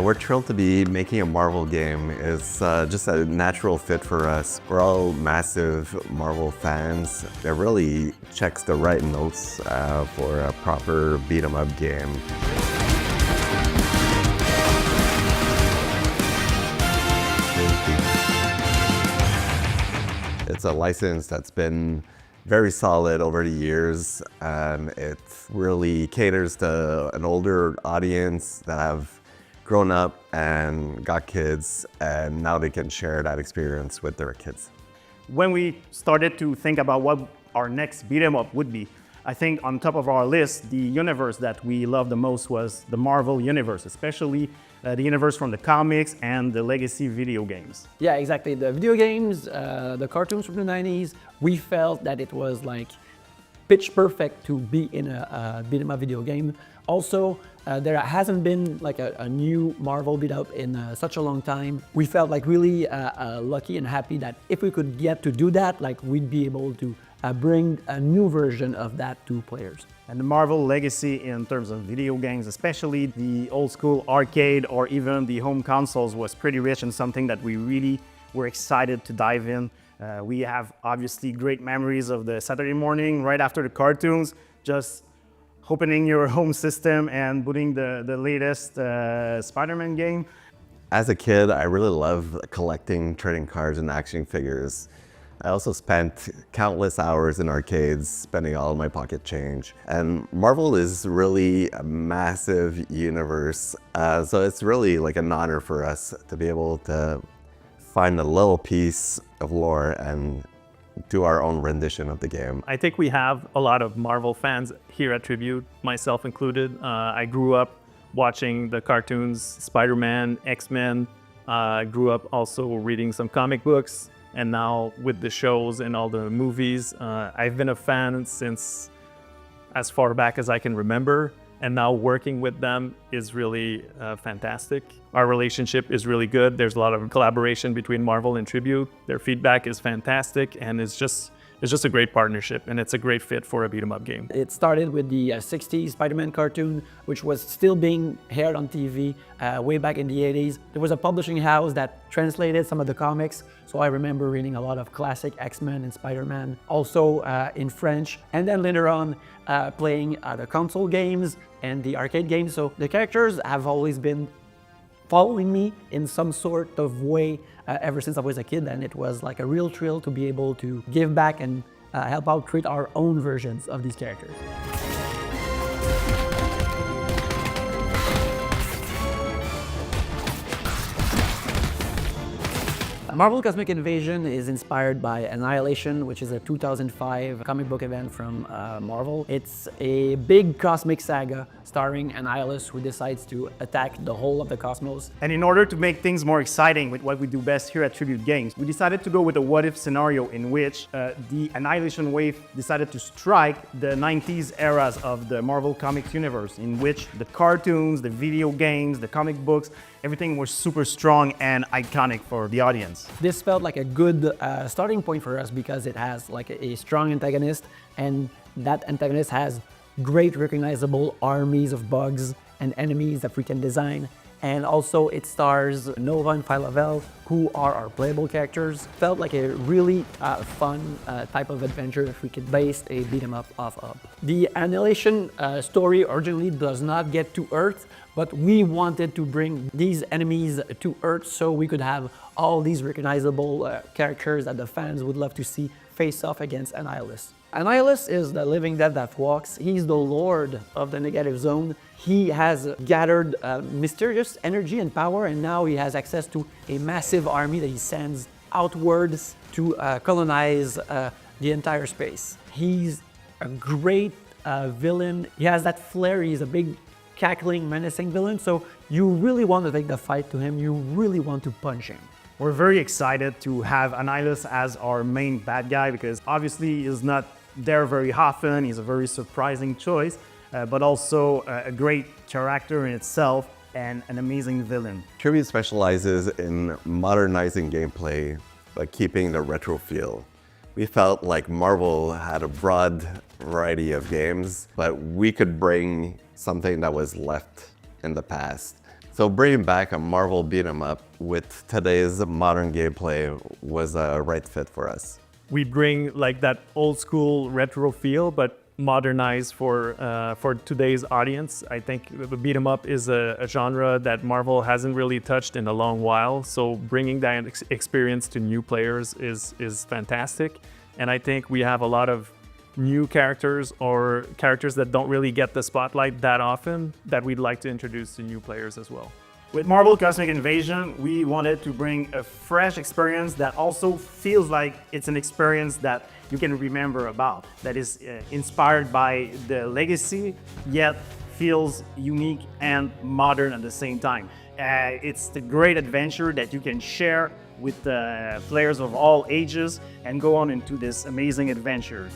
We're thrilled to be making a Marvel game. It's just a natural fit for us. We're all massive Marvel fans. It really checks the right notes for a proper beat-em-up game. It's a license that's been very solid over the years. It really caters to an older audience that have grown up and got kids, and now they can share that experience with their kids. When we started to think about what our next beat 'em up would be, I think on top of our list, the universe that we loved the most was the Marvel universe, especially the universe from the comics and the legacy video games. Yeah, exactly. The video games, the cartoons from the 90s, we felt that it was like pitch perfect to be in a beat 'em up video game. Also, there hasn't been like a new Marvel beat up in such a long time. We felt like really lucky and happy that if we could get to do that, like we'd be able to bring a new version of that to players. And the Marvel legacy in terms of video games, especially the old school arcade or even the home consoles, was pretty rich and something that we really were excited to dive in. We have obviously great memories of the Saturday morning right after the cartoons, just opening your home system and booting the latest Spider-Man game. As a kid, I really loved collecting trading cards and action figures. I also spent countless hours in arcades, spending all of my pocket change. And Marvel is really a massive universe, so it's really like an honor for us to be able to find a little piece of lore and do our own rendition of the game. I think we have a lot of Marvel fans here at Tribute, myself included. I grew up watching the cartoons, Spider-Man, X-Men. I grew up also reading some comic books. And now with the shows and all the movies, I've been a fan since as far back as I can remember. And now working with them is really fantastic. Our relationship is really good. There's a lot of collaboration between Marvel and Tribute. Their feedback is fantastic, and it's just a great partnership, and it's a great fit for a beat-em-up game. It started with the 60s Spider-Man cartoon, which was still being aired on TV way back in the 80s. There was a publishing house that translated some of the comics, so I remember reading a lot of classic X-Men and Spider-Man, also in French, and then later on playing the console games and the arcade games. So the characters have always been following me in some sort of way ever since I was a kid, and it was like a real thrill to be able to give back and help out create our own versions of these characters. Marvel Cosmic Invasion is inspired by Annihilation, which is a 2005 comic book event from Marvel. It's a big cosmic saga starring Annihilus, who decides to attack the whole of the cosmos. And in order to make things more exciting with what we do best here at Tribute Games, we decided to go with a what-if scenario in which the Annihilation wave decided to strike the 90s eras of the Marvel Comics universe, in which the cartoons, the video games, the comic books, everything was super strong and iconic for the audience. This felt like a good starting point for us because it has like a strong antagonist, and that antagonist has great recognizable armies of bugs and enemies that we can design. And also it stars Nova and Phyla-Vell, who are our playable characters. Felt like a really fun type of adventure if we could base a beat 'em up off of. The Annihilation story originally does not get to Earth, but we wanted to bring these enemies to Earth so we could have all these recognizable characters that the fans would love to see face off against Annihilus. Annihilus is the living dead that walks. He's the lord of the negative zone. He has gathered mysterious energy and power, and now he has access to a massive army that he sends outwards to colonize the entire space. He's a great villain. He has that flair. He's a big, cackling, menacing villain, so you really want to take the fight to him. You really want to punch him. We're very excited to have Annihilus as our main bad guy because obviously he's not there very often. He's a very surprising choice, but also a great character in itself and an amazing villain. Tribute specializes in modernizing gameplay, but keeping the retro feel. We felt like Marvel had a broad variety of games, but we could bring something that was left in the past. So bringing back a Marvel beat 'em up with today's modern gameplay was a right fit for us. We bring like that old school retro feel, but modernized for today's audience. I think the beat 'em up is a genre that Marvel hasn't really touched in a long while. So bringing that experience to new players is fantastic. And I think we have a lot of new characters or characters that don't really get the spotlight that often that we'd like to introduce to new players as well. With Marvel Cosmic Invasion, we wanted to bring a fresh experience that also feels like it's an experience that you can remember about, that is inspired by the legacy, yet feels unique and modern at the same time. It's the great adventure that you can share with players of all ages and go on into this amazing adventure.